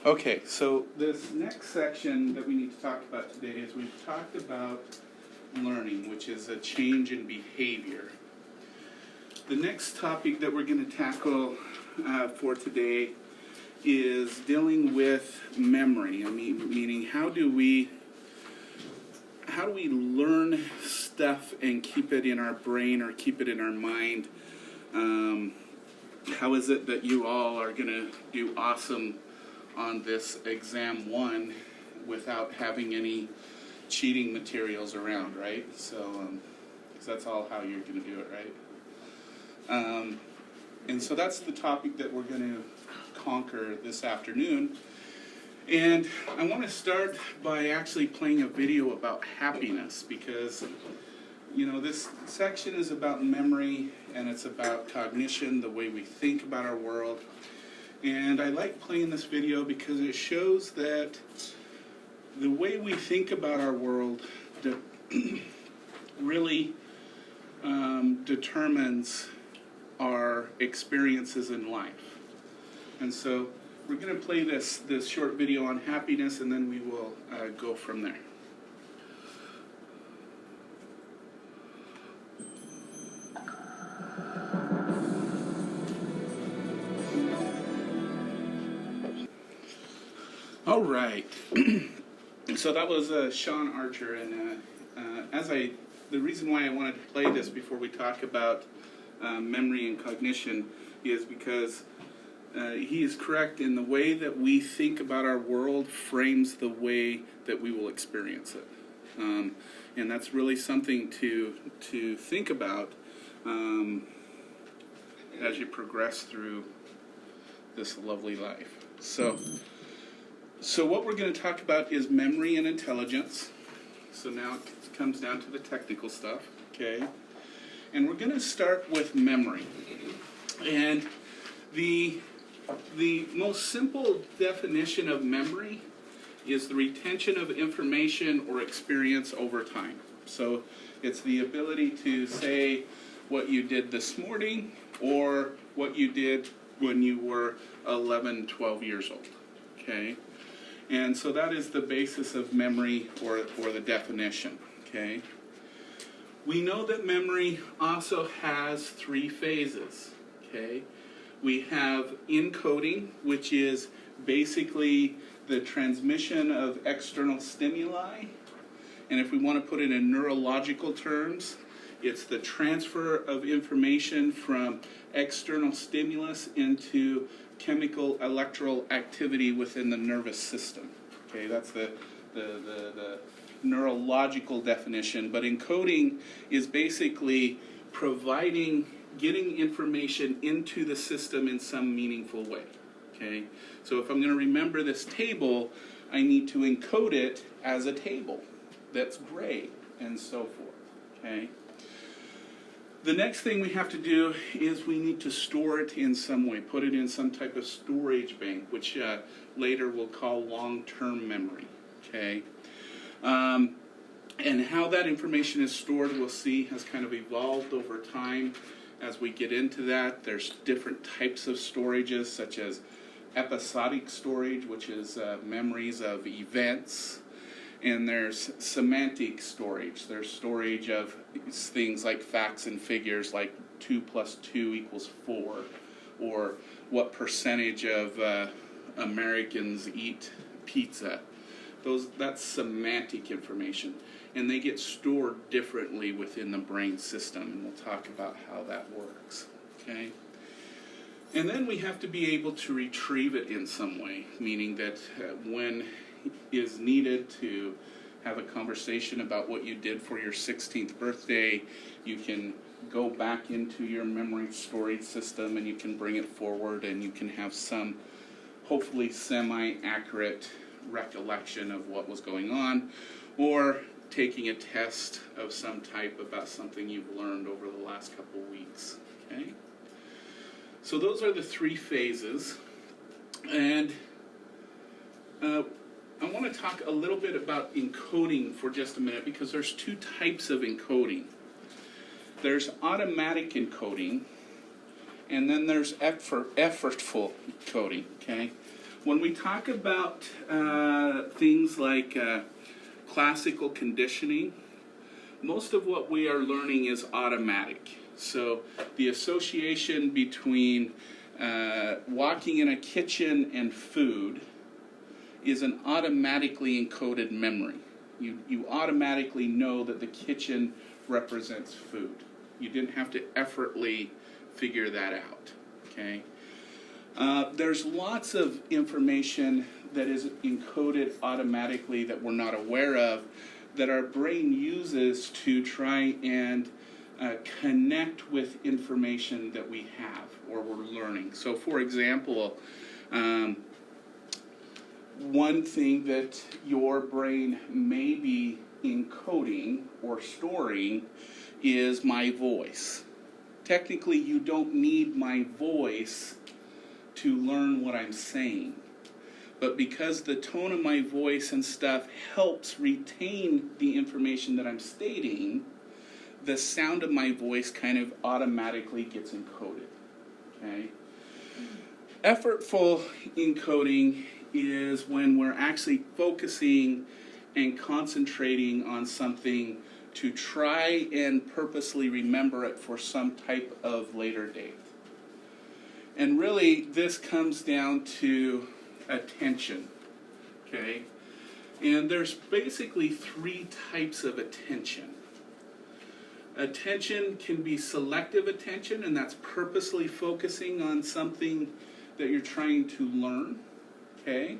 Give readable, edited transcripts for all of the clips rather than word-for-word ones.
Okay, so this next section that we need to talk about today is we've talked about learning, which is a change in behavior. The next topic that we're going to tackle for today is dealing with memory. Meaning how do we learn stuff and keep it in our brain or keep it in our mind? How is it that you all are going to do awesome on this exam 1 without having any cheating materials around, right? So, 'cause that's all how you're going to do it, right? And so that's the topic that we're going to conquer this afternoon. And I want to start by actually playing a video about happiness because, you know, this section is about memory and it's about cognition, the way we think about our world. And I like playing this video because it shows that the way we think about our world really determines our experiences in life. And so we're going to play this short video on happiness, and then we will go from there. All right. So that was Sean Archer, and the reason why I wanted to play this before we talk about memory and cognition is because he is correct in the way that we think about our world frames the way that we will experience it, and that's really something to think about as you progress through this lovely life. So what we're going to talk about is memory and intelligence. So now it comes down to the technical stuff, okay? And we're going to start with memory. And the most simple definition of memory is the retention of information or experience over time. So it's the ability to say what you did this morning or what you did when you were 11, 12 years old, okay? And so that is the basis of memory or the definition, okay? We know that memory also has 3 phases, okay? We have encoding, which is basically the transmission of external stimuli. And if we want to put it in neurological terms, it's the transfer of information from external stimulus into chemical electrical activity within the nervous system. Okay, that's the neurological definition. But encoding is basically getting information into the system in some meaningful way. Okay, so if I'm going to remember this table, I need to encode it as a table that's gray and so forth. Okay. The next thing we have to do is we need to store it in some way, put it in some type of storage bank, which later we'll call long-term memory, okay? And how that information is stored, we'll see, has kind of evolved over time. As we get into that, there's different types of storages, such as episodic storage, which is memories of events. And there's semantic storage. There's storage of things like facts and figures, like 2 + 2 = 4, or what percentage of Americans eat pizza. That's semantic information, and they get stored differently within the brain system, and we'll talk about how that works. Okay. And then we have to be able to retrieve it in some way, meaning that when is needed to have a conversation about what you did for your 16th birthday, you can go back into your memory storage system and you can bring it forward and you can have some hopefully semi-accurate recollection of what was going on, or taking a test of some type about something you've learned over the last couple weeks. Okay? So those are the 3 phases, and I want to talk a little bit about encoding for just a minute, because there's 2 types of encoding. There's automatic encoding, and then there's effortful encoding, okay? When we talk about things like classical conditioning, most of what we are learning is automatic. So the association between walking in a kitchen and food is an automatically encoded memory. You automatically know that the kitchen represents food. You didn't have to effortlessly figure that out, okay? There's lots of information that is encoded automatically that we're not aware of, that our brain uses to try and connect with information that we have or we're learning. So for example, one thing that your brain may be encoding or storing is my voice. Technically, you don't need my voice to learn what I'm saying. But because the tone of my voice and stuff helps retain the information that I'm stating, the sound of my voice kind of automatically gets encoded. Okay? Effortful encoding is when we're actually focusing and concentrating on something to try and purposely remember it for some type of later date. And really, this comes down to attention, okay? And there's basically 3 types of attention. Attention can be selective attention, and that's purposely focusing on something that you're trying to learn, okay?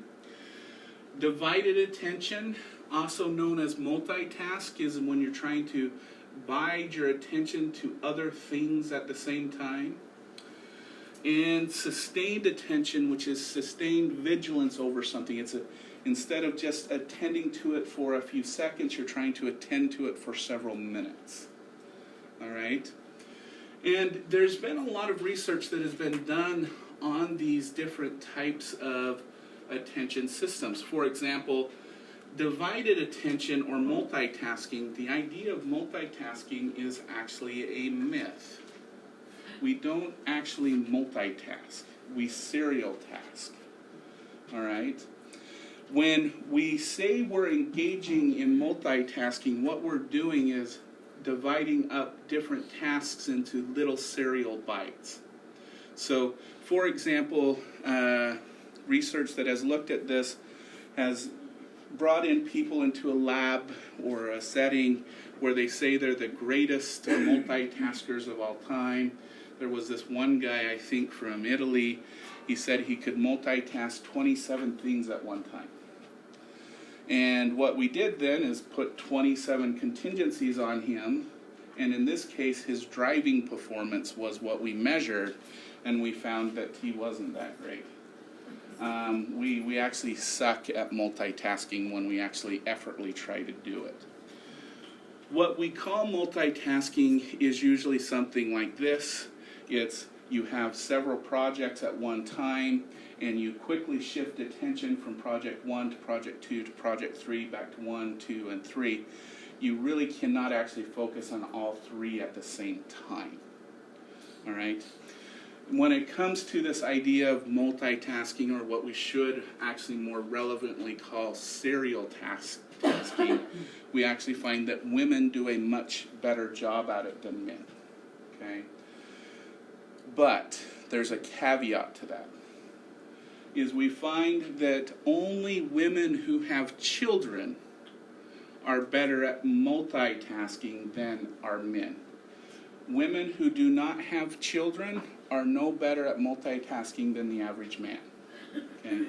Divided attention, also known as multitask, is when you're trying to bide your attention to other things at the same time. And sustained attention, which is sustained vigilance over something. Instead of just attending to it for a few seconds, you're trying to attend to it for several minutes. All right? And there's been a lot of research that has been done on these different types of attention systems. For example, divided attention or multitasking, the idea of multitasking is actually a myth. We don't actually multitask. We serial task. All right? When we say we're engaging in multitasking, what we're doing is dividing up different tasks into little serial bites. So, for example, research that has looked at this has brought in people into a lab or a setting where they say they're the greatest multitaskers of all time. There was this one guy, I think, from Italy. He said he could multitask 27 things at one time. And what we did then is put 27 contingencies on him. And in this case, his driving performance was what we measured. And we found that he wasn't that great. We actually suck at multitasking when we actually effortlessly try to do it. What we call multitasking is usually something like this. It's you have several projects at one time, and you quickly shift attention from project 1 to project 2 to project 3, back to 1, 2, and 3. You really cannot actually focus on all 3 at the same time. All right? When it comes to this idea of multitasking, or what we should actually more relevantly call serial tasking, we actually find that women do a much better job at it than men. Okay? But there's a caveat to that, is we find that only women who have children are better at multitasking than are men. Women who do not have children are no better at multitasking than the average man. Okay?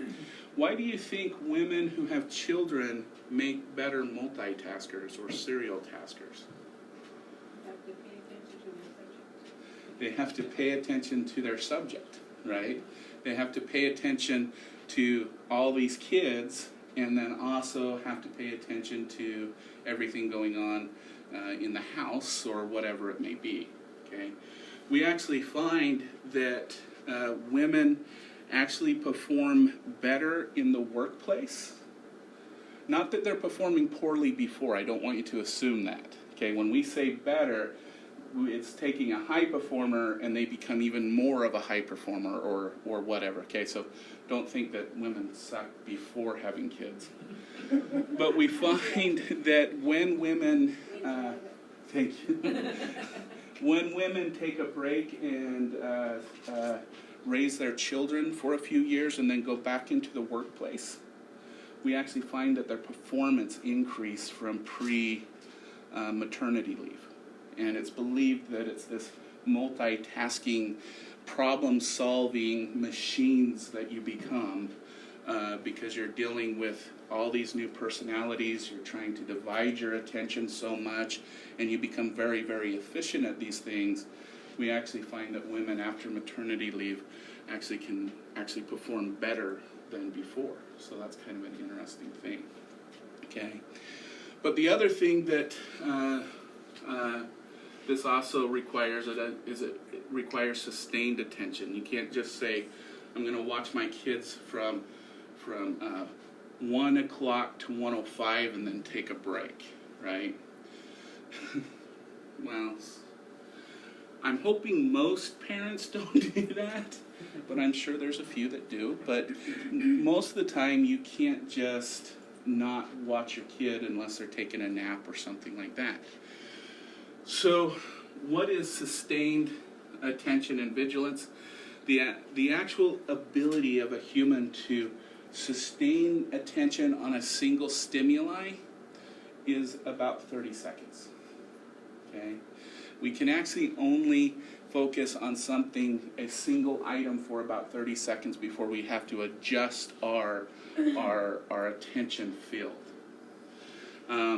Why do you think women who have children make better multitaskers or serial taskers? They have to pay attention to their subject, right? They have to pay attention to all these kids, and then also have to pay attention to everything going on in the house or whatever it may be. Okay, we actually find that women actually perform better in the workplace. Not that they're performing poorly before. I don't want you to assume that. Okay, when we say better, it's taking a high performer and they become even more of a high performer or whatever. Okay, so don't think that women suck before having kids. But we find that when women, thank you, when women take a break and raise their children for a few years and then go back into the workplace, we actually find that their performance increase from maternity leave. And it's believed that it's this multitasking, problem-solving machines that you become because you're dealing with all these new personalities, you're trying to divide your attention so much, and you become very, very efficient at these things. We actually find that women after maternity leave actually can perform better than before. So that's kind of an interesting thing. Okay. But the other thing that this also requires is it requires sustained attention. You can't just say, I'm going to watch my kids from 1 o'clock to 1:05 and then take a break, right? Well, I'm hoping most parents don't do that, but I'm sure there's a few that do. But most of the time, you can't just not watch your kid unless they're taking a nap or something like that. So, what is sustained attention and vigilance? The actual ability of a human to sustain attention on a single stimuli is about 30 seconds. Okay? We can actually only focus on something, a single item, for about 30 seconds before we have to adjust our attention field.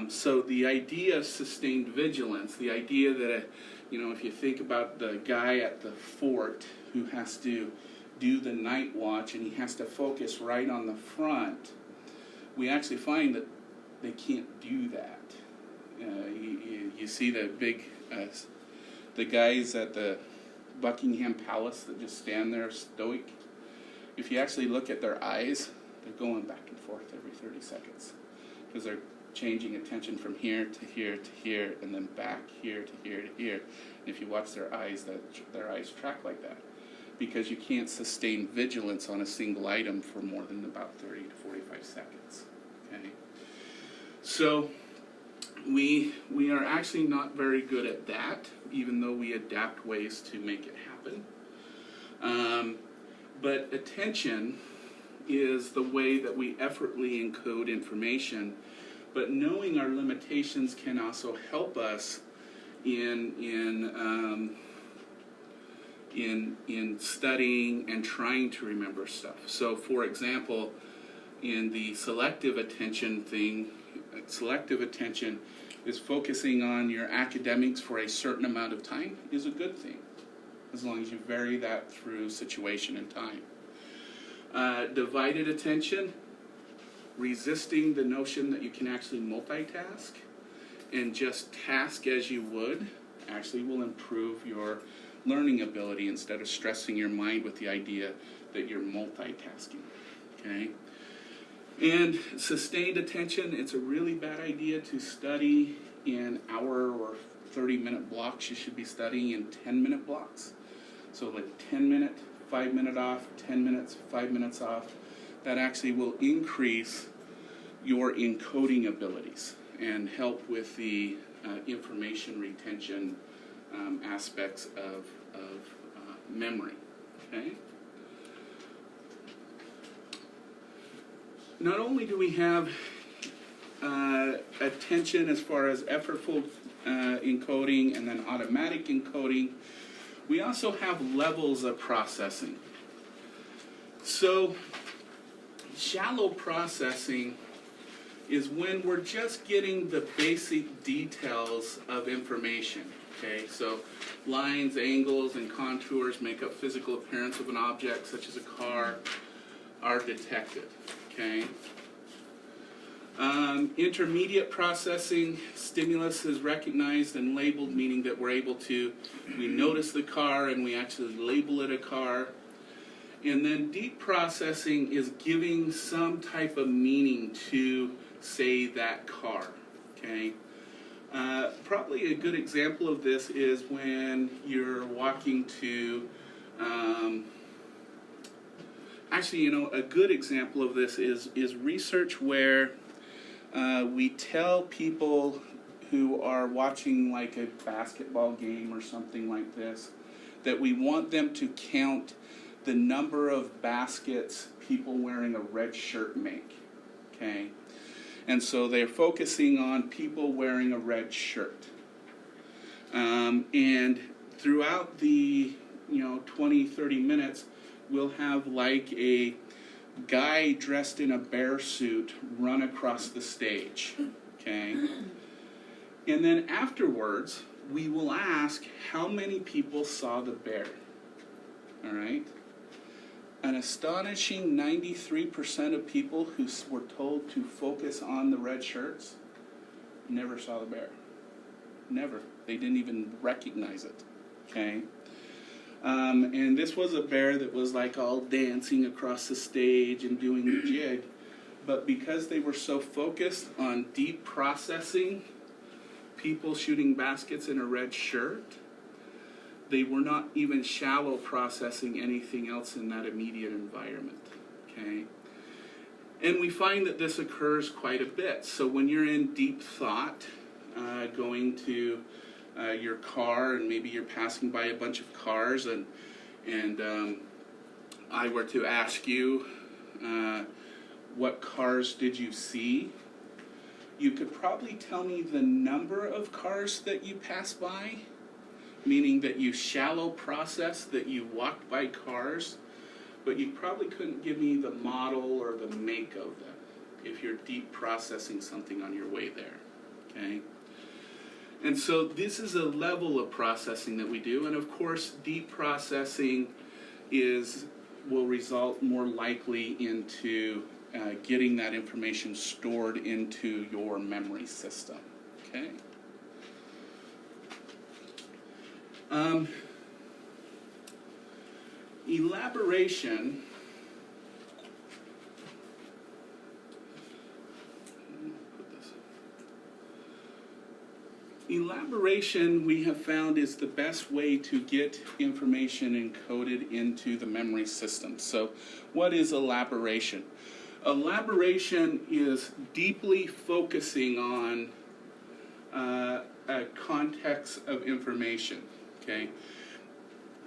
So the idea of sustained vigilance, the idea that, if you think about the guy at the fort who has to do the night watch and he has to focus right on the front, we actually find that they can't do that. You see the big, the guys at the Buckingham Palace that just stand there stoic. If you actually look at their eyes, they're going back and forth every 30 seconds because they're changing attention from here to here to here and then back here to here to here. And if you watch their eyes, their eyes track like that because you can't sustain vigilance on a single item for more than about 30 to 45 seconds. Okay, so we are actually not very good at that, even though we adapt ways to make it happen. But attention is the way that we effortlessly encode information, but knowing our limitations can also help us in studying and trying to remember stuff. So, for example, in the selective attention thing, selective attention is focusing on your academics for a certain amount of time is a good thing, as long as you vary that through situation and time. Divided attention, resisting the notion that you can actually multitask and just task as you would, actually will improve your learning ability instead of stressing your mind with the idea that you're multitasking. Okay? And sustained attention, it's a really bad idea to study in hour or 30-minute blocks. You should be studying in 10-minute blocks. So like 10 minute, 5 minute off, 10 minutes, 5 minutes off. That actually will increase your encoding abilities and help with the information retention aspects of memory. Okay? Not only do we have attention as far as effortful encoding and then automatic encoding, we also have levels of processing. So, shallow processing is when we're just getting the basic details of information. Okay, so lines, angles, and contours make up physical appearance of an object, such as a car, are detected. Okay. Intermediate processing, stimulus is recognized and labeled, meaning that we notice the car and we actually label it a car. And then deep processing is giving some type of meaning to, say, that car. Okay. Probably a good example of this is when you're walking to, a good example of this is research where we tell people who are watching like a basketball game or something like this that we want them to count the number of baskets people wearing a red shirt make, okay? And so they're focusing on people wearing a red shirt. And throughout the 20, 30 minutes, we'll have like a guy dressed in a bear suit run across the stage, okay? And then afterwards, we will ask how many people saw the bear, all right? An astonishing 93% of people who were told to focus on the red shirts never saw the bear. Never. They didn't even recognize it, okay? And this was a bear that was like all dancing across the stage and doing the jig. But because they were so focused on deep processing people shooting baskets in a red shirt, they were not even shallow processing anything else in that immediate environment, okay? And we find that this occurs quite a bit. So when you're in deep thought, going to your car, and maybe you're passing by a bunch of cars, and I were to ask you, what cars did you see? You could probably tell me the number of cars that you passed by, meaning that you shallow process, that you walked by cars, but you probably couldn't give me the model or the make of them if you're deep processing something on your way there, okay? And so this is a level of processing that we do, and of course deep processing will result more likely into getting that information stored into your memory system, okay? Elaboration. Elaboration, we have found, is the best way to get information encoded into the memory system. So what is elaboration? Elaboration is deeply focusing on a context of information, okay?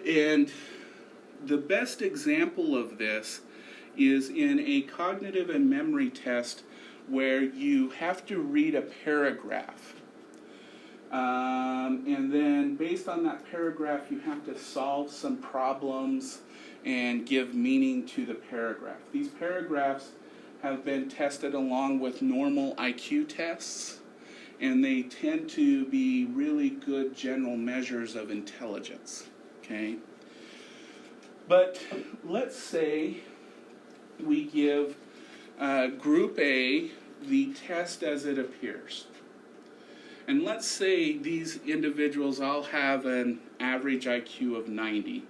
And the best example of this is in a cognitive and memory test where you have to read a paragraph. And then based on that paragraph, you have to solve some problems and give meaning to the paragraph. These paragraphs have been tested along with normal IQ tests, and they tend to be really good general measures of intelligence, okay? But let's say we give Group A the test as it appears. And let's say these individuals all have an average IQ of 90,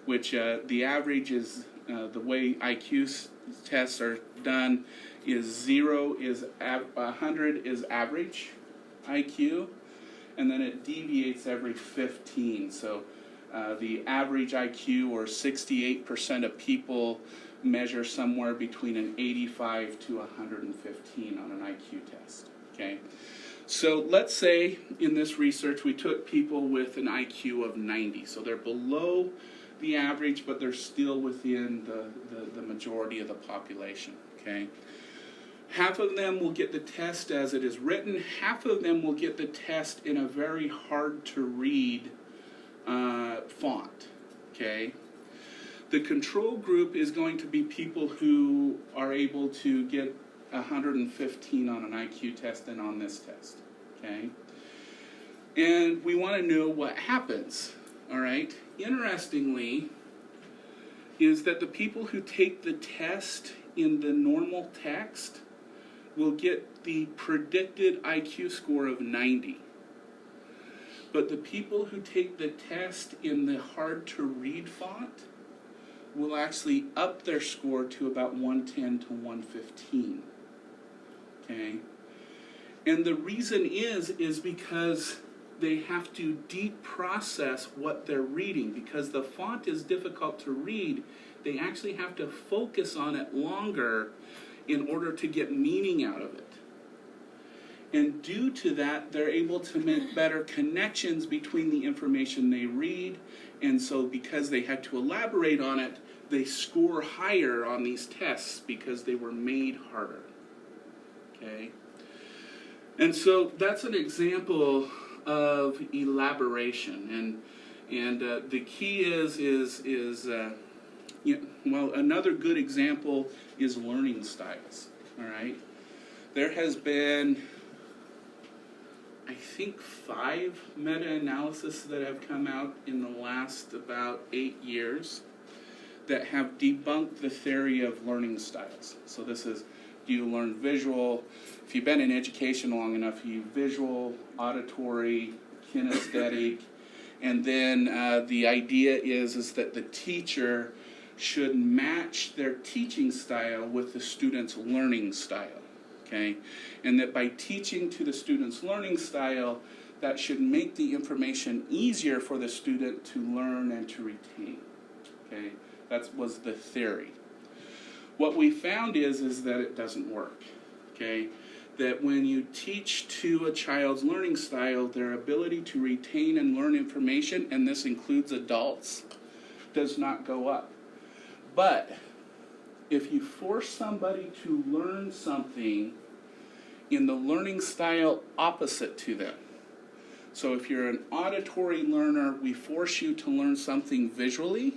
which the average is, the way IQ tests are done, is 0 is 100 is average IQ, and then it deviates every 15. So the average IQ, or 68% of people, measure somewhere between an 85 to 115 on an IQ test, okay? So let's say in this research we took people with an IQ of 90. So they're below the average, but they're still within the majority of the population, okay? Half of them will get the test as it is written. Half of them will get the test in a very hard to read font, okay? The control group is going to be people who are able to get 115 on an IQ test and on this test, okay? And we want to know what happens, all right? Interestingly, is that the people who take the test in the normal text will get the predicted IQ score of 90. But the people who take the test in the hard-to-read font will actually up their score to about 110 to 115. Okay? And the reason is because they have to deep process what they're reading. Because the font is difficult to read, they actually have to focus on it longer in order to get meaning out of it. And due to that, they're able to make better connections between the information they read. And so because they had to elaborate on it, they score higher on these tests because they were made harder. Okay? And so that's an example of elaboration. And the key is another good example is learning styles. All right? There has been, I think, 5 meta-analyses that have come out in the last about 8 years that have debunked the theory of learning styles. So this is, do you learn visual? If you've been in education long enough, you visual, auditory, kinesthetic, and then the idea is that the teacher should match their teaching style with the student's learning style. Okay, and that by teaching to the student's learning style, that should make the information easier for the student to learn and to retain. Okay, that was the theory. What we found is that it doesn't work. Okay, that when you teach to a child's learning style, their ability to retain and learn information, and this includes adults, does not go up. But if you force somebody to learn something in the learning style opposite to them, so if you're an auditory learner, we force you to learn something visually,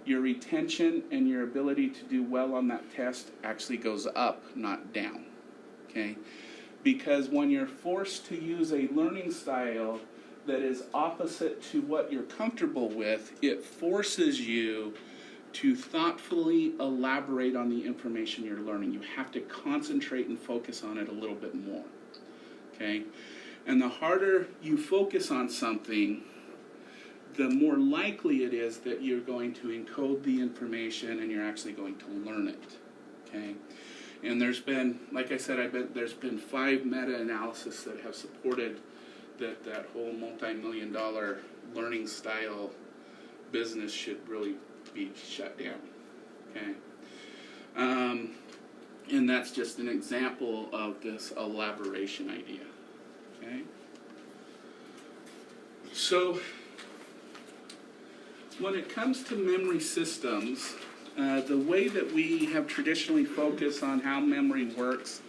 your retention and your ability to do well on that test actually goes up, not down. Okay? Because when you're forced to use a learning style that is opposite to what you're comfortable with, it forces you to thoughtfully elaborate on the information you're learning. You have to concentrate and focus on it a little bit more. Okay? And the harder you focus on something, the more likely it is that you're going to encode the information and you're actually going to learn it. Okay? And there's been, like I said, there's been 5 meta-analyses that have supported that whole multi-million-dollar learning style business should really be shut down. Okay, and that's just an example of this elaboration idea. Okay, so when it comes to memory systems, the way that we have traditionally focused on how memory works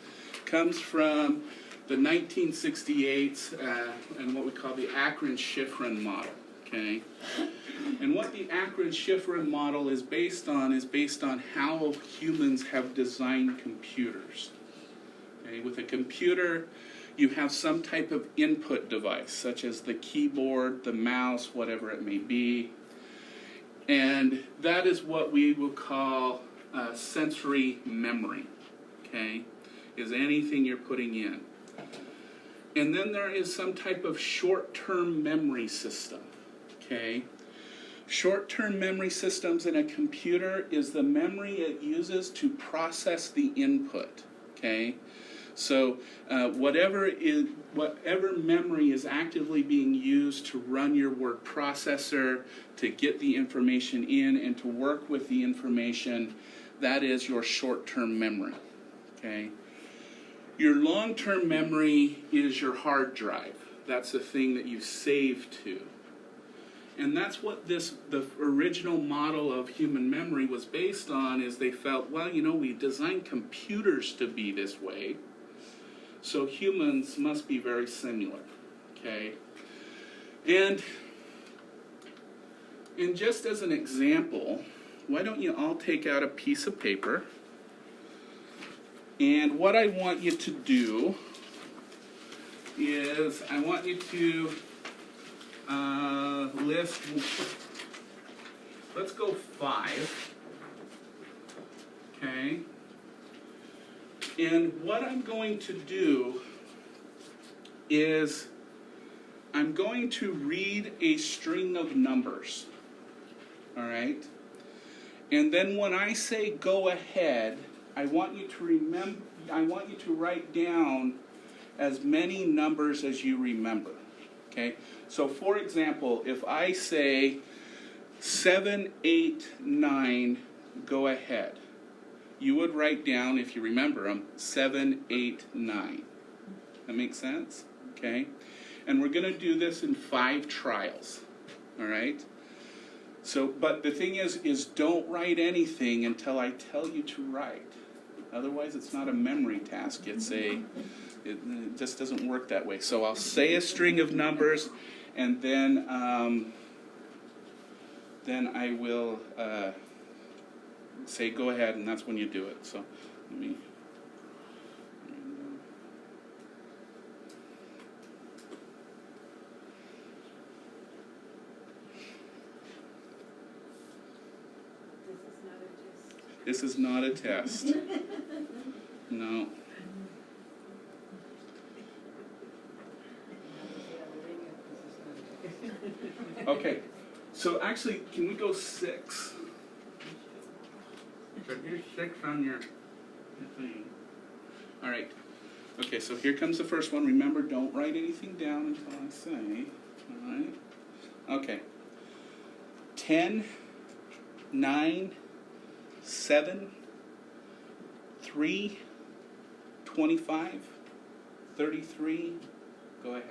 comes from the 1968 and what we call the Akron-Shiffrin model. Okay, and what the Akron-Shiffrin model is based on how humans have designed computers. Okay, with a computer, you have some type of input device, such as the keyboard, the mouse, whatever it may be, and that is what we will call sensory memory. Okay, is anything you're putting in. And then there is some type of short-term memory system. Okay, short-term memory systems in a computer is the memory it uses to process the input. Okay, so whatever memory is actively being used to run your word processor, to get the information in and to work with the information, that is your short-term memory. Okay, your long-term memory is your hard drive. That's the thing that you save to. And that's what the original model of human memory was based on, is they felt, well, we designed computers to be this way, so humans must be very similar, okay? And just as an example, why don't you all take out a piece of paper, and what I want you to do is I want you to list, let's go 5, okay? And what I'm going to do is I'm going to read a string of numbers, all right? And then when I say go ahead, I want you to remember, I want you to write down as many numbers as you remember. Okay? So for example, if I say 7, 8, 9, go ahead. You would write down, if you remember them, 7, 8, 9. That makes sense? Okay? And we're going to do this in 5 trials. All right? So, but the thing is don't write anything until I tell you to write. Otherwise, it's not a memory task. It just doesn't work that way. So I'll say a string of numbers, and then I will say go ahead, and that's when you do it. So let me. This is not a test. No. Okay, so actually, can we go 6? So here's 6 on your thing. All right. Okay, so here comes the first one. Remember, don't write anything down until I say. All right. Okay. 10, 9, 7, 3, 25, 33. Go ahead.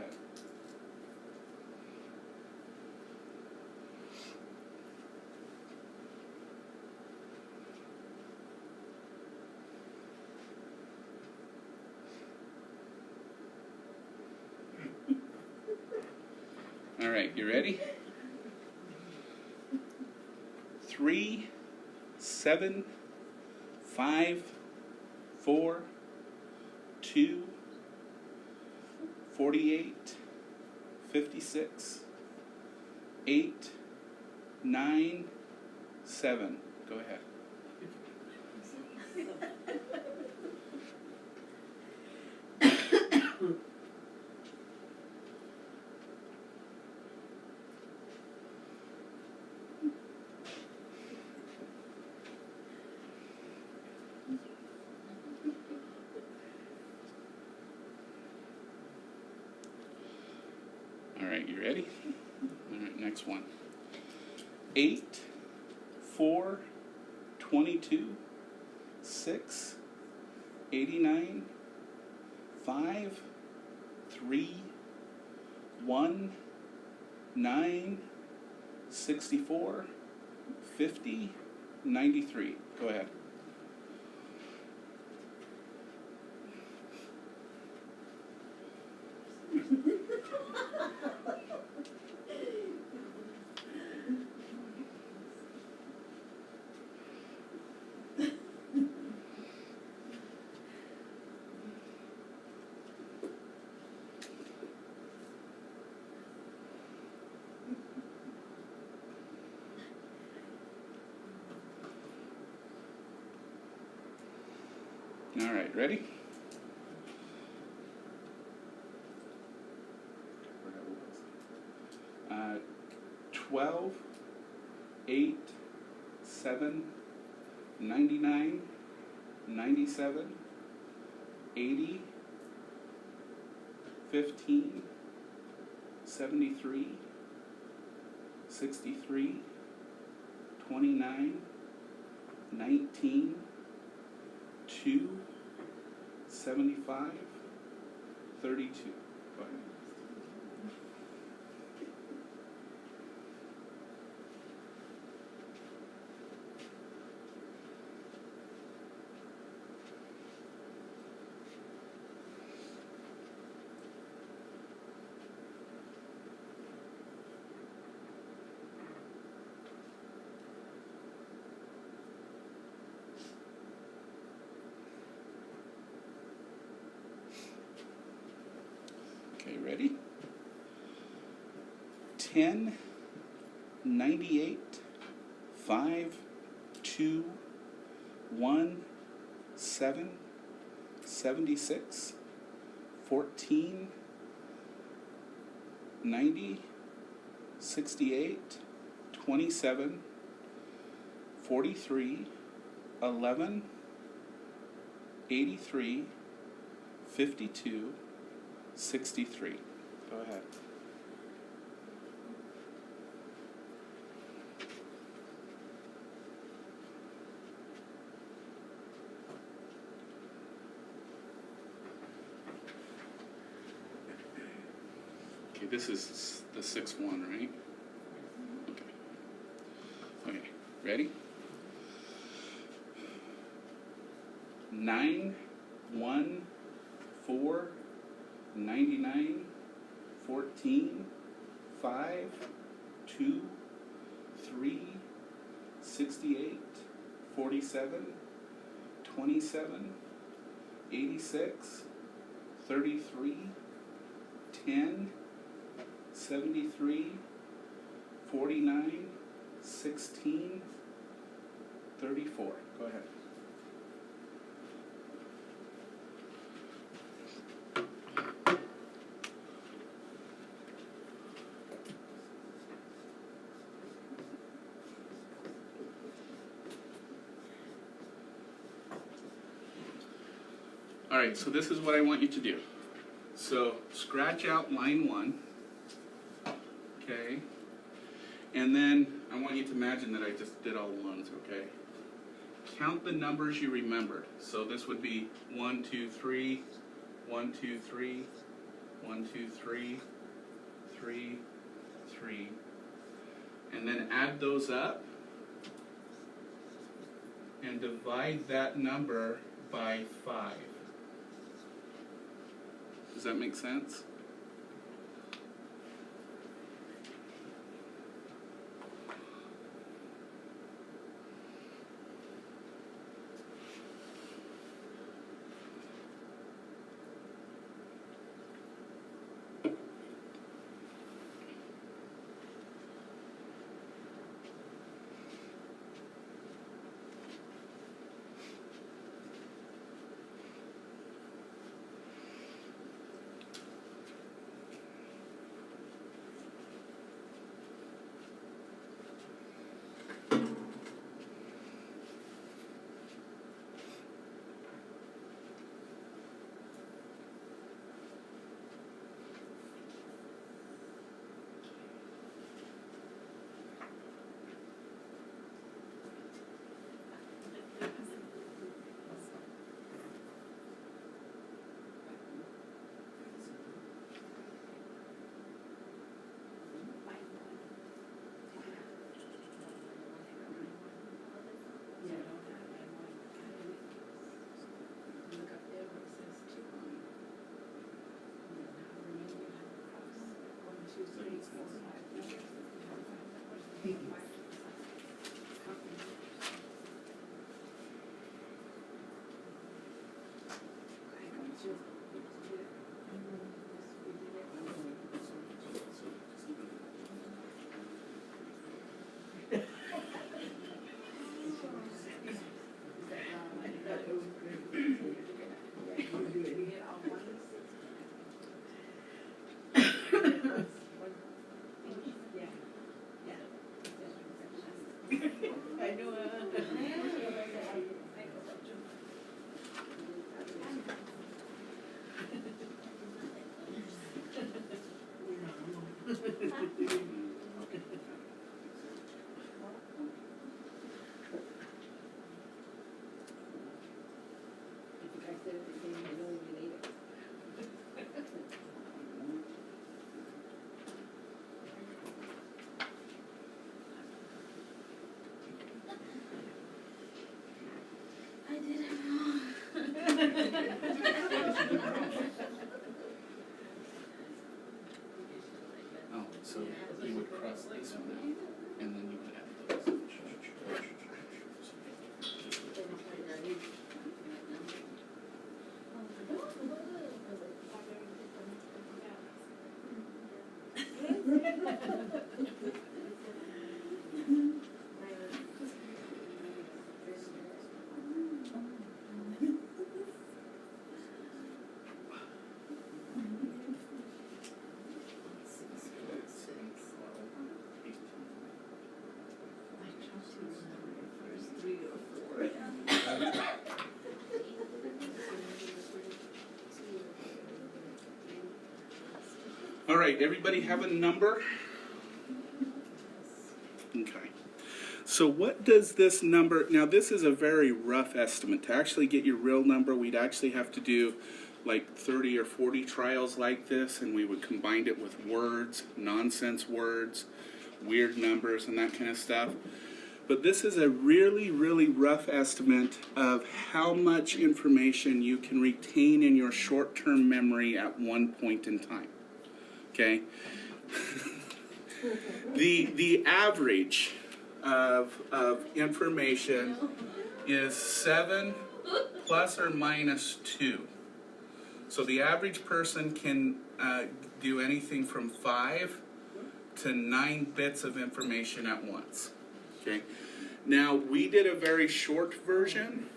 All right, you ready? 3, 7, 5, 4, 2, 48, 56, 8, 9, 7. Go ahead. All right, you ready? All right, next one. 8, 4, 22, 6, 89, 5, 3, 1, 9, 64, 50, 93. Go ahead. All right, ready? 12, 8, 7, 99, 97, 80, 15, 73, 63, 29, 19, 2, 75, 32. Go ahead. Okay, ready? 10, 98, 5, 2, 1, 7, 76, 14, 90, 68, 27, 43, 11, 83, 52, 63. Go ahead. Okay, this is the 6-1, right? Okay. Okay, ready? 9, 1, 4, 99, 14, 5, 2, 3, 68, 47, 27, 86, 33, 10, 73, 49, 16, 34. Go ahead. All right, so this is what I want you to do. So scratch out line 1, okay? And then I want you to imagine that I just did all the ones, okay? Count the numbers you remembered. So this would be 1, 2, 3, 1, 2, 3, 1, 2, 3, 3, 3. And then add those up and divide that number by 5. Does that make sense? Oh, so you would cross this one out, and then you would add those. All right, everybody have a number? Okay. So what does this number, now this is a very rough estimate. To actually get your real number, we'd actually have to do like 30 or 40 trials like this, and we would combine it with words, nonsense words, weird numbers, and that kind of stuff. But this is a really, really rough estimate of how much information you can retain in your short-term memory at one point in time. Okay? The average of information is 7 plus or minus 2. So the average person can do anything from 5 to 9 bits of information at once. Okay. Now, we did a very short version,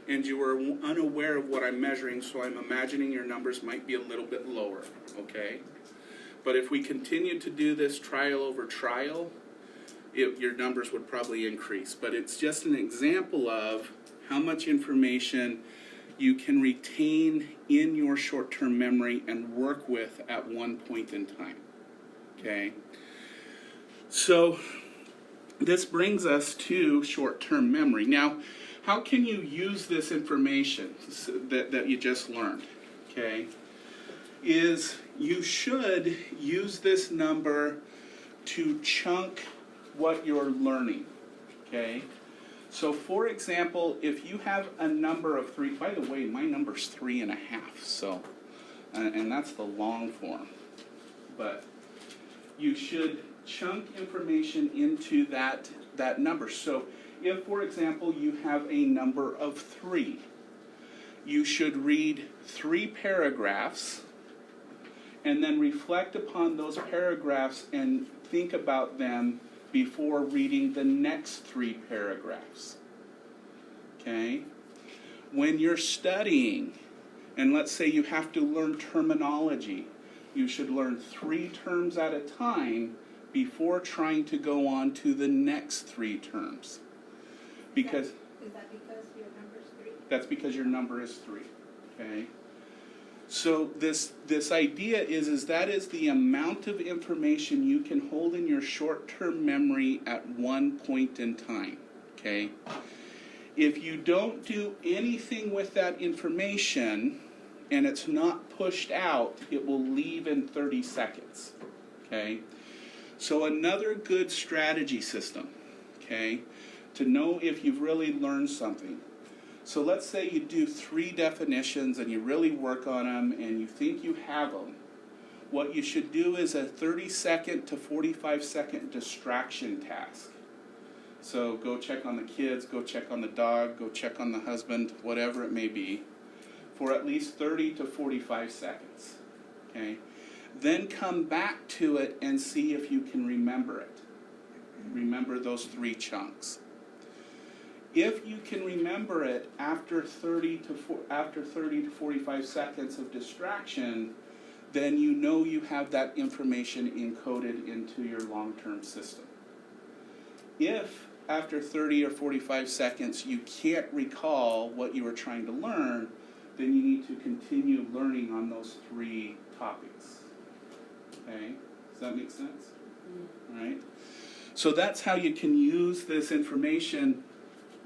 and you were unaware of what I'm measuring, so I'm imagining your numbers might be a little bit lower, okay? But if we continue to do this trial over trial, your numbers would probably increase. But it's just an example of how much information you can retain in your short-term memory and work with at one point in time, okay? So this brings us to short-term memory. Now, how can you use this information that you just learned, okay? Is you should use this number to chunk what you're learning, okay? So, for example, if you have a number of 3, by the way, my number's 3.5, so, and that's the long form, but you should chunk information into that number. So if, for example, you have a number of 3, you should read 3 paragraphs and then reflect upon those paragraphs and think about them before reading the next 3 paragraphs. Okay? When you're studying, and let's say you have to learn terminology, you should learn 3 terms at a time before trying to go on to the next 3 terms. Because is that because your number is 3? That's because your number is 3. Okay? So this idea is that is the amount of information you can hold in your short-term memory at one point in time. Okay? If you don't do anything with that information and it's not pushed out, it will leave in 30 seconds. Okay? So another good strategy system, okay, to know if you've really learned something. So let's say you do 3 definitions and you really work on them and you think you have them. What you should do is a 30-second to 45-second distraction task. So go check on the kids, go check on the dog, go check on the husband, whatever it may be, for at least 30 to 45 seconds, okay? Then come back to it and see if you can remember it. Remember those 3 chunks. If you can remember it after 30 to 45 seconds of distraction, then you know you have that information encoded into your long-term system. If after 30 or 45 seconds you can't recall what you were trying to learn, then you need to continue learning on those 3 topics. Okay, does that make sense? All right. So that's how you can use this information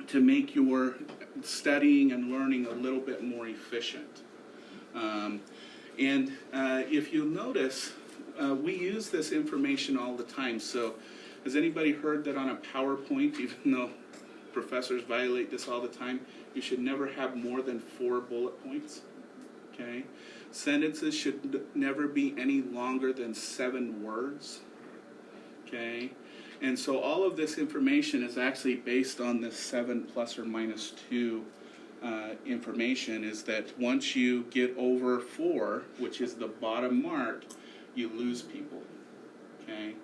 to make your studying and learning a little bit more efficient. If you'll notice, we use this information all the time. So has anybody heard that on a PowerPoint, even though professors violate this all the time, you should never have more than 4 bullet points? Okay. Sentences should never be any longer than 7 words. Okay. And so all of this information is actually based on this 7 plus or minus 2 information, is that once you get over 4, which is the bottom mark, you lose people. Okay.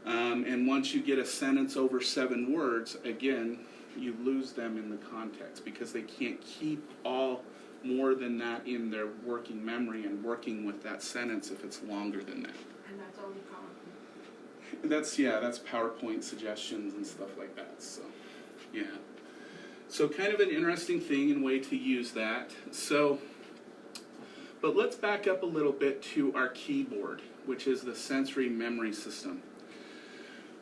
And once you get a sentence over 7 words, again, you lose them in the context because they can't keep all more than that in their working memory and working with that sentence if it's longer than that. And that's only PowerPoint. That's PowerPoint suggestions and stuff like that. So, yeah. So kind of an interesting thing and way to use that. So, but let's back up a little bit to our keyboard. which is the sensory memory system.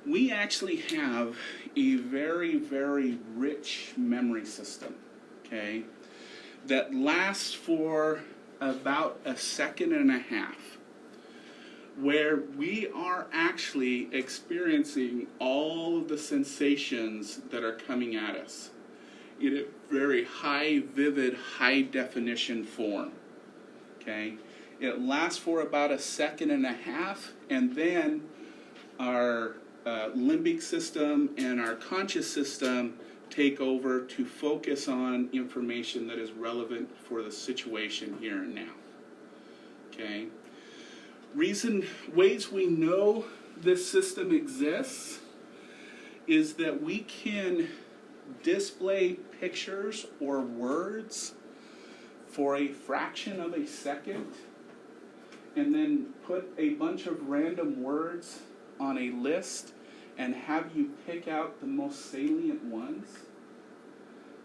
We actually have a very, very rich memory system, okay, that lasts for about a second and a half, where we are actually experiencing all of the sensations that are coming at us in a very high, vivid, high definition form, okay? It lasts for about a second and a half, and then our limbic system and our conscious system take over to focus on information that is relevant for the situation here and now. Okay? Ways we know this system exists is that we can display pictures or words for a fraction of a second and then put a bunch of random words on a list and have you pick out the most salient ones,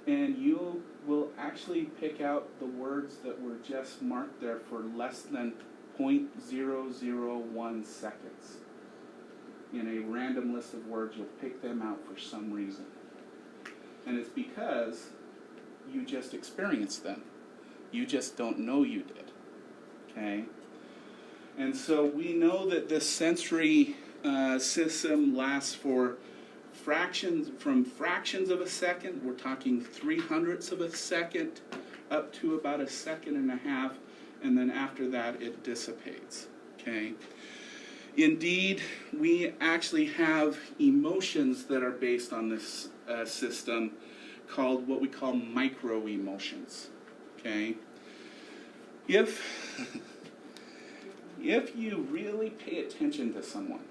and you will actually pick out the words that were just marked there for less than 0.001 seconds. In a random list of words, you'll pick them out for some reason. And it's because you just experienced them. You just don't know you did. Okay? And so we know that this sensory system lasts for fractions of a second. We're talking 0.03 of a second up to about a second and a half, and then after that it dissipates. Okay? Indeed, we actually have emotions that are based on this system called what we call micro-emotions. Okay? If you really pay attention to someone,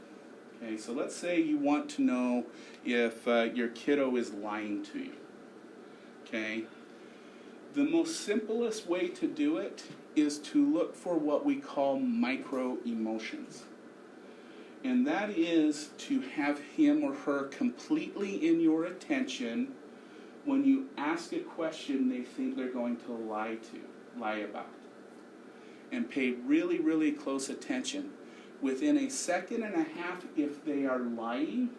okay, so let's say you want to know if your kiddo is lying to you, okay, the most simplest way to do it is to look for what we call micro-emotions. And that is to have him or her completely in your attention when you ask a question they think they're going to lie about. And pay really, really close attention. Within a second and a half, if they are lying,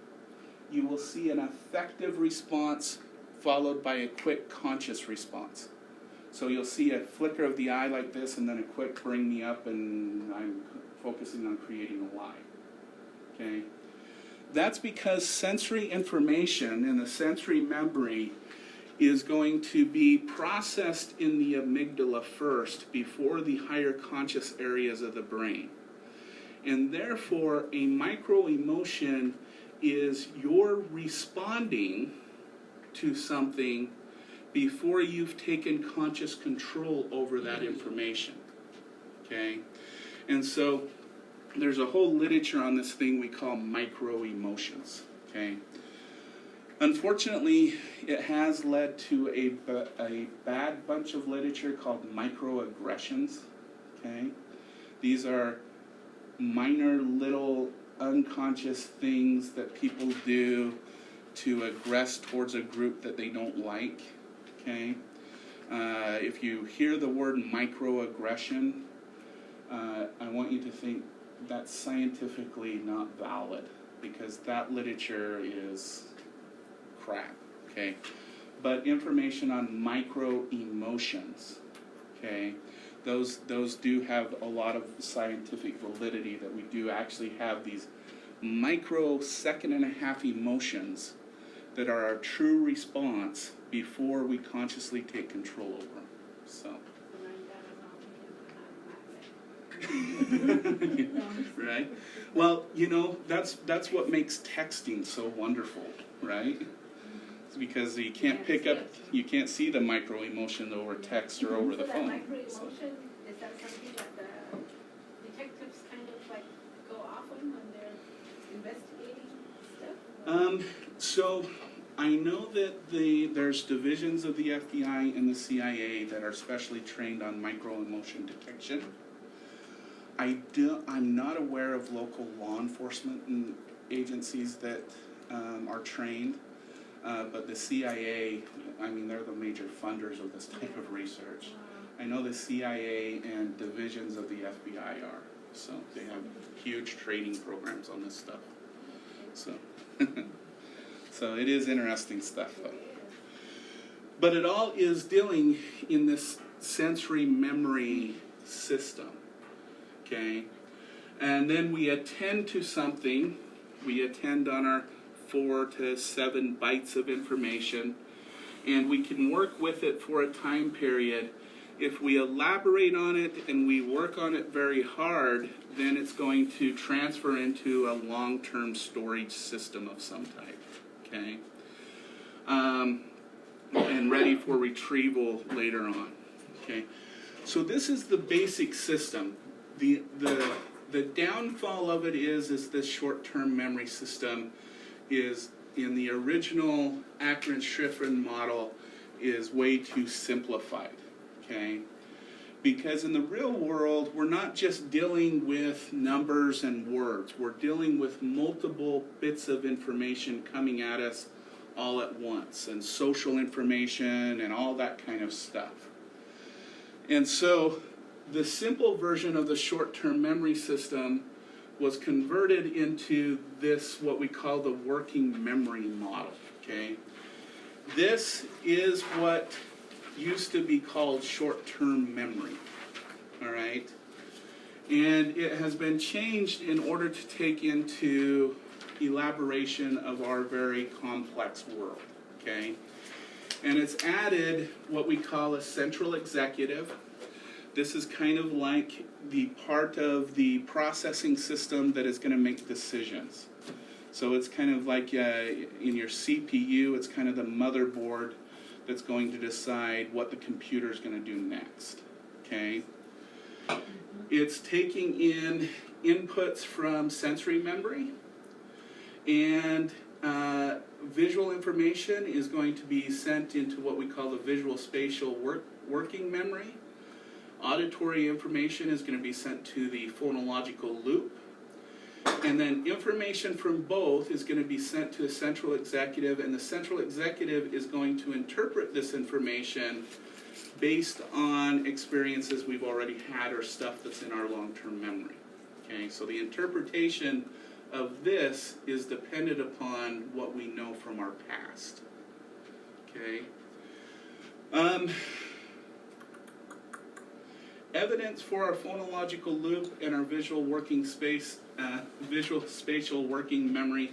you will see an affective response followed by a quick conscious response. So you'll see a flicker of the eye like this, and then a quick bring me up, and I'm focusing on creating a lie. Okay? That's because sensory information in the sensory memory is going to be processed in the amygdala first before the higher conscious areas of the brain. And therefore, a micro-emotion is you're responding to something before you've taken conscious control over that information. Okay? And so there's a whole literature on this thing we call micro-emotions. Okay? Unfortunately, it has led to a bad bunch of literature called microaggressions. Okay? These are minor little unconscious things that people do to aggress towards a group that they don't like. Okay? If you hear the word microaggression, I want you to think that's scientifically not valid, because that literature is crap, okay? But information on micro-emotions, okay? Those do have a lot of scientific validity, that we do actually have these micro second and a half emotions that are our true response before we consciously take control over them. So. Right? Well, you know, that's what makes texting so wonderful, right? It's because you can't see the micro emotion over text or over the phone. That micro emotion, is that something that the detectives kind of like go off on when they're investigating stuff? So I know that there's divisions of the FBI and the CIA that are specially trained on micro emotion detection. I'm not aware of local law enforcement agencies that are trained, but the CIA, I mean, they're the major funders of this type of research. I know the CIA and divisions of the FBI are. So they have huge training programs on this stuff. So, so it is interesting stuff, though. But it all is dealing in this sensory memory system, okay? And then we attend to something. We attend on our 4 to 7 bytes of information, and we can work with it for a time period. If we elaborate on it and we work on it very hard, then it's going to transfer into a long-term storage system of some type, okay? And ready for retrieval later on, okay? So this is the basic system. The downfall of it is this short-term memory system is, in the original Ackland-Schifrin model, is way too simplified, okay? Because in the real world, we're not just dealing with numbers and words. We're dealing with multiple bits of information coming at us all at once, and social information and all that kind of stuff. And so the simple version of the short-term memory system was converted into this, what we call the working memory model, okay? This is what used to be called short-term memory, all right? And it has been changed in order to take into elaboration of our very complex world, okay? And it's added what we call a central executive. This is kind of like the part of the processing system that is going to make decisions. So it's kind of like in your CPU, it's kind of the motherboard that's going to decide what the computer is going to do next, okay? It's taking in inputs from sensory memory, and visual information is going to be sent into what we call the visual spatial working memory. Auditory information is going to be sent to the phonological loop. And then information from both is going to be sent to a central executive, and the central executive is going to interpret this information based on experiences we've already had or stuff that's in our long-term memory. Okay, so the interpretation of this is dependent upon what we know from our past. Okay. Evidence for our phonological loop and our visual spatial working memory.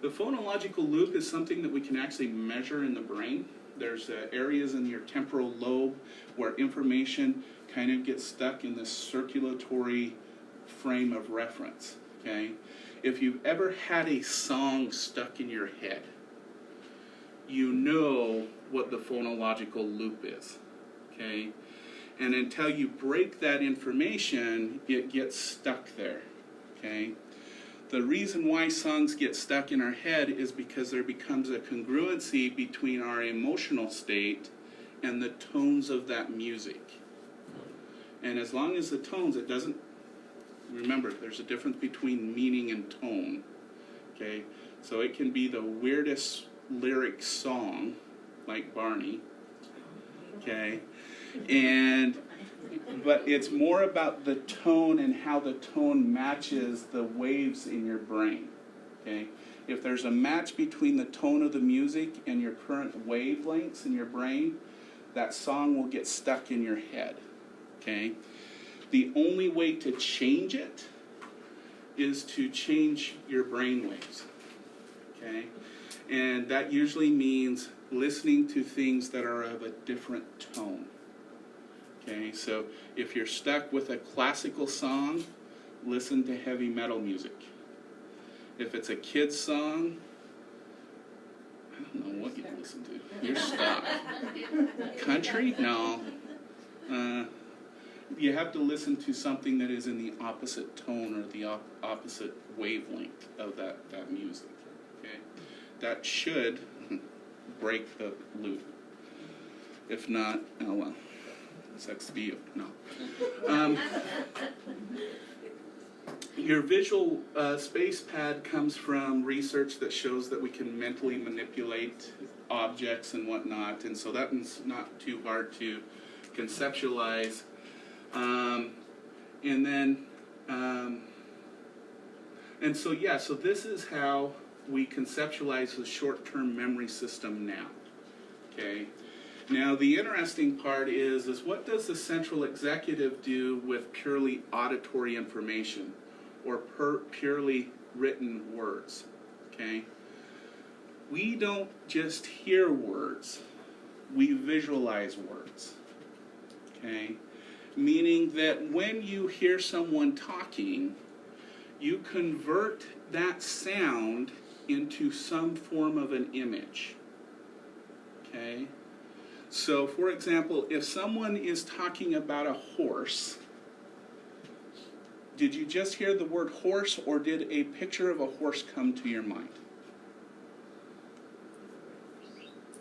The phonological loop is something that we can actually measure in the brain. There's areas in your temporal lobe where information kind of gets stuck in this circulatory frame of reference, okay? If you've ever had a song stuck in your head, you know what the phonological loop is, okay? And until you break that information, it gets stuck there, okay? The reason why songs get stuck in our head is because there becomes a congruency between our emotional state and the tones of that music. And as long as the tones, it doesn't, remember, there's a difference between meaning and tone, okay? So it can be the weirdest lyric song, like Barney, okay? But it's more about the tone and how the tone matches the waves in your brain, okay? If there's a match between the tone of the music and your current wavelengths in your brain, that song will get stuck in your head, okay? The only way to change it is to change your brain waves, okay? And that usually means listening to things that are of a different tone. Okay, so if you're stuck with a classical song, listen to heavy metal music. If it's a kid's song, I don't know what you listen to. You're stuck. Country? No. You have to listen to something that is in the opposite tone or the opposite wavelength of that music. Okay, that should break the loop. If not, oh well. Sucks to be you. No. Your visual space pad comes from research that shows that we can mentally manipulate objects and whatnot, and so that's not too hard to conceptualize. And then And so, yeah, so this is how we conceptualize the short-term memory system now, okay? Now, the interesting part is what does the central executive do with purely auditory information or purely written words, okay? We don't just hear words, we visualize words, okay? Meaning that when you hear someone talking, you convert that sound into some form of an image, okay? So, for example, if someone is talking about a horse, did you just hear the word horse, or did a picture of a horse come to your mind?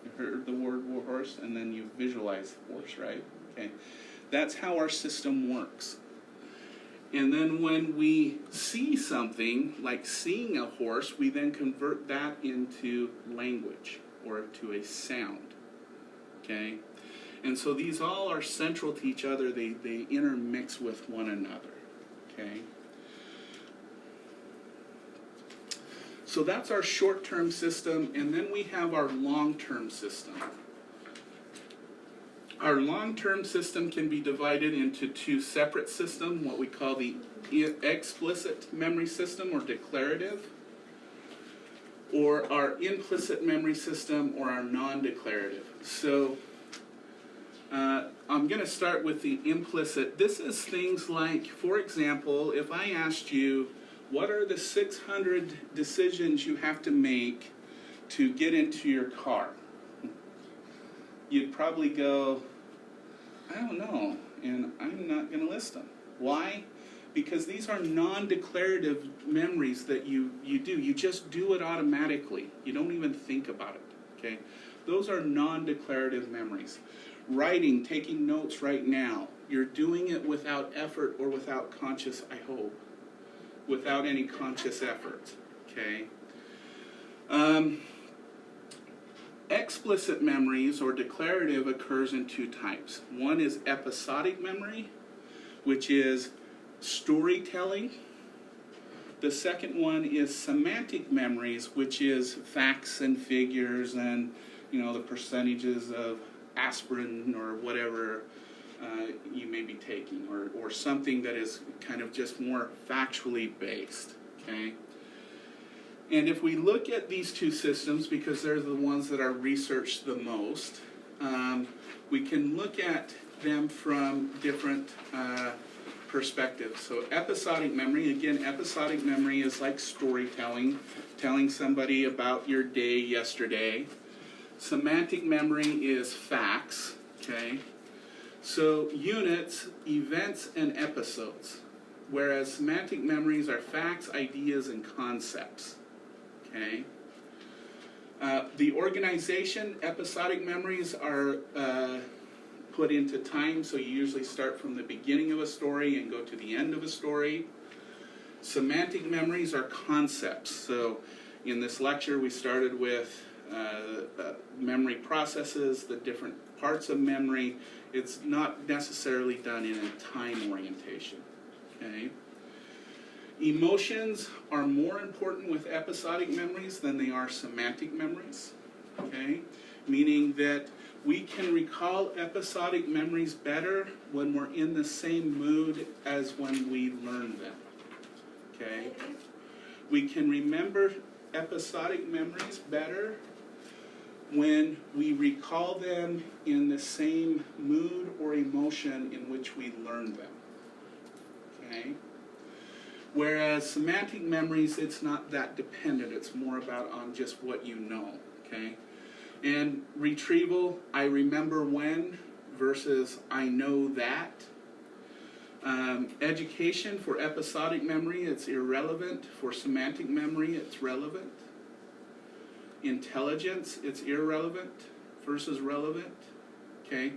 You heard the word horse, and then you visualize the horse, right? Okay. That's how our system works. And then when we see something, like seeing a horse, we then convert that into language or to a sound. Okay? And so these all are central to each other. They intermix with one another. Okay? So that's our short-term system, and then we have our long-term system. Our long-term system can be divided into two separate systems, what we call the explicit memory system or declarative, or our implicit memory system or our non-declarative. So I'm going to start with the implicit. This is things like, for example, if I asked you, what are the 600 decisions you have to make to get into your car? You'd probably go, I don't know, and I'm not going to list them. Why? Because these are non-declarative memories that you do. You just do it automatically. You don't even think about it, okay? Those are non-declarative memories. Writing, taking notes right now, you're doing it without effort or without conscious, I hope, without any conscious effort, okay? Explicit memories or declarative occurs in two types. One is episodic memory, which is storytelling. The second one is semantic memories, which is facts and figures and, you know, the percentages of aspirin or whatever you may be taking, or something that is kind of just more factually based, okay? And if we look at these two systems, because they're the ones that are researched the most, we can look at them from different perspectives. So episodic memory, again, episodic memory is like storytelling, telling somebody about your day yesterday. Semantic memory is facts, okay? So units, events, and episodes, whereas semantic memories are facts, ideas, and concepts. Okay. The organization, episodic memories are put into time, so you usually start from the beginning of a story and go to the end of a story. Semantic memories are concepts. So in this lecture we started with memory processes, the different parts of memory. It's not necessarily done in a time orientation. Okay. Emotions are more important with episodic memories than they are semantic memories, okay? Meaning that we can recall episodic memories better when we're in the same mood as when we learn them, okay? We can remember episodic memories better when we recall them in the same mood or emotion in which we learn them, okay? Whereas semantic memories, it's not that dependent. It's more about on just what you know, okay? And retrieval, I remember when versus I know that. Education for episodic memory, it's irrelevant. For semantic memory, it's relevant. Intelligence, it's irrelevant versus relevant, okay?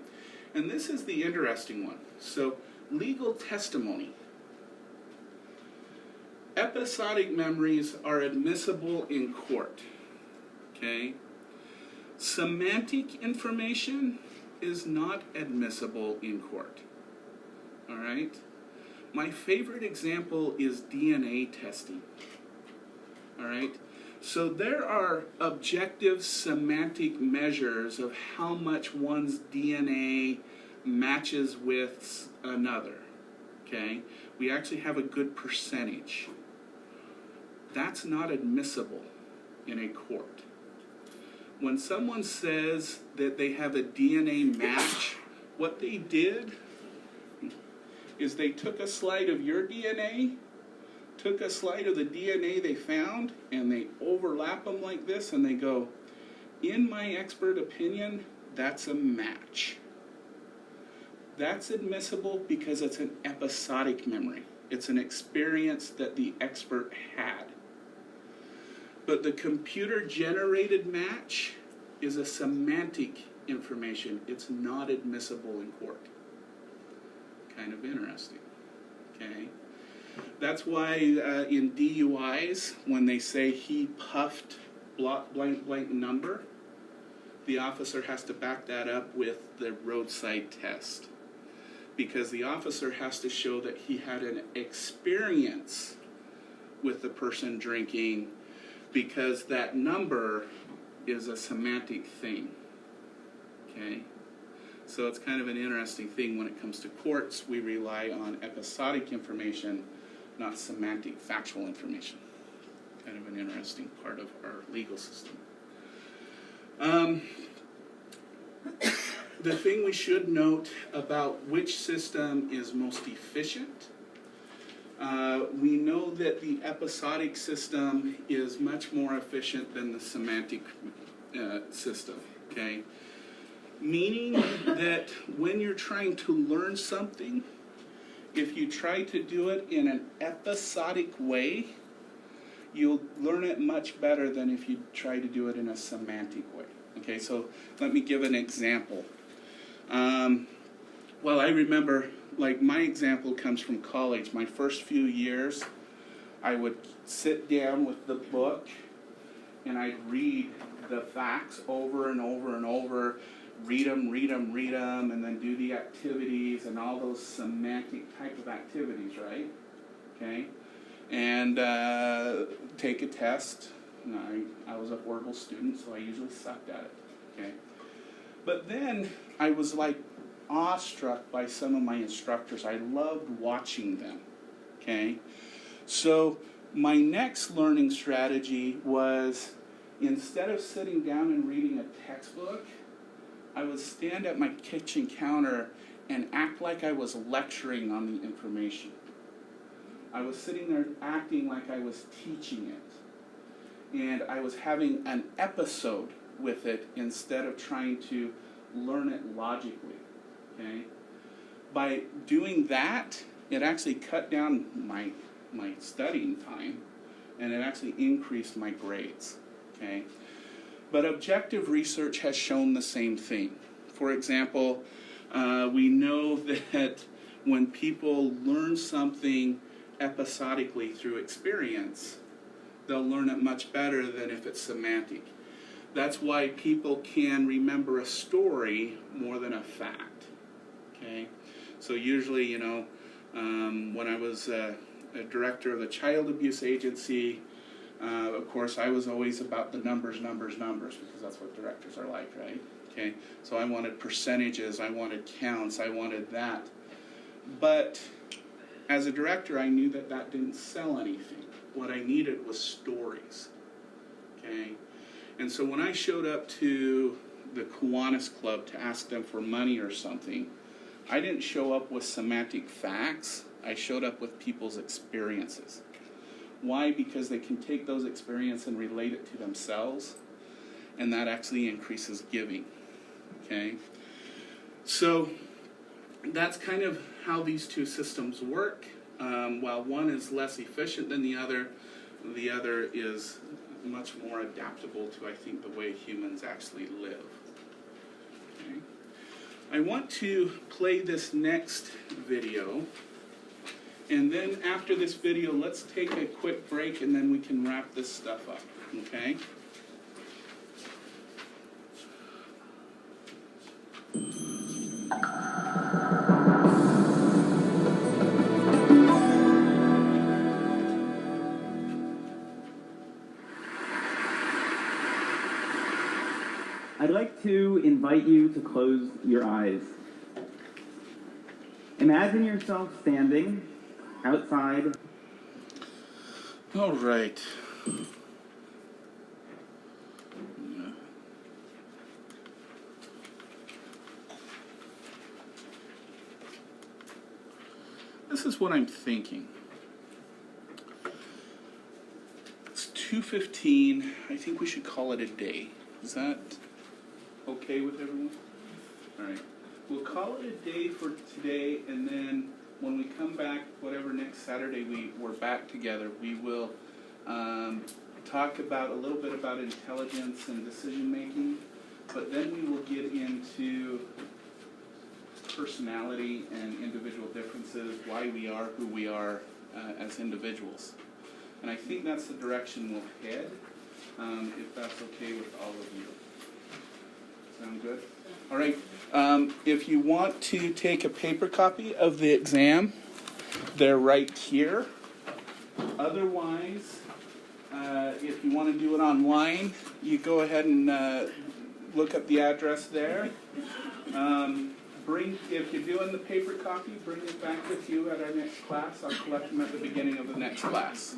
And this is the interesting one. So legal testimony. Episodic memories are admissible in court, okay? Semantic information is not admissible in court, all right? My favorite example is DNA testing. All right? So there are objective semantic measures of how much one's DNA matches with another. Okay? We actually have a good percentage. That's not admissible in a court. When someone says that they have a DNA match, what they did is they took a slide of your DNA, took a slide of the DNA they found, and they overlap them like this, and they go, in my expert opinion, that's a match. That's admissible because it's an episodic memory. It's an experience that the expert had. But the computer-generated match is a semantic information. It's not admissible in court. Kind of interesting. Okay? That's why in DUIs, when they say he puffed blank blank number, the officer has to back that up with the roadside test. Because the officer has to show that he had an experience with the person drinking, because that number is a semantic thing. Okay? So it's kind of an interesting thing when it comes to courts. We rely on episodic information, not semantic factual information. Kind of an interesting part of our legal system. The thing we should note about which system is most efficient, we know that the episodic system is much more efficient than the semantic system, okay? Meaning that when you're trying to learn something, if you try to do it in an episodic way, you'll learn it much better than if you try to do it in a semantic way. Okay, so let me give an example. Well, I remember, like, my example comes from college. My first few years, I would sit down with the book and I'd read the facts over and over and over, read them, and then do the activities and all those semantic type of activities, right? Okay? And take a test. I was a horrible student, so I usually sucked at it. Okay? But then I was like awestruck by some of my instructors. I loved watching them. Okay? So my next learning strategy was, instead of sitting down and reading a textbook, I would stand at my kitchen counter and act like I was lecturing on the information. I was sitting there acting like I was teaching it. And I was having an episode with it instead of trying to learn it logically. Okay? By doing that, it actually cut down my studying time, and it actually increased my grades. Okay? But objective research has shown the same thing. For example, we know that when people learn something episodically through experience, they'll learn it much better than if it's semantic. That's why people can remember a story more than a fact. Okay? So usually, when I was a director of the child abuse agency, of course, I was always about the numbers, because that's what directors are like, right? Okay? So I wanted percentages, I wanted counts, I wanted that. But as a director, I knew that that didn't sell anything. What I needed was stories. Okay? And so when I showed up to the Kiwanis Club to ask them for money or something, I didn't show up with semantic facts. I showed up with people's experiences. Why? Because they can take those experiences and relate it to themselves, and that actually increases giving. Okay? So that's kind of how these two systems work. While one is less efficient than the other is much more adaptable to, I think, the way humans actually live. Okay? I want to play this next video, and then after this video, let's take a quick break, and then we can wrap this stuff up. Okay? I'd like to invite you to close your eyes. Imagine yourself standing outside. All right. This is what I'm thinking. It's 2:15. I think we should call it a day. Is that okay with everyone? All right. We'll call it a day for today, and then when we come back, whatever next Saturday we're back together, we will talk about a little bit about intelligence and decision making, but then we will get into personality and individual differences, why we are who we are as individuals. And I think that's the direction we'll head, if that's okay with all of you. Sound good? All right. If you want to take a paper copy of the exam, they're right here. Otherwise, if you want to do it online, you go ahead and look up the address there. If you're doing the paper copy, bring it back with you at our next class. I'll collect them at the beginning of the next class.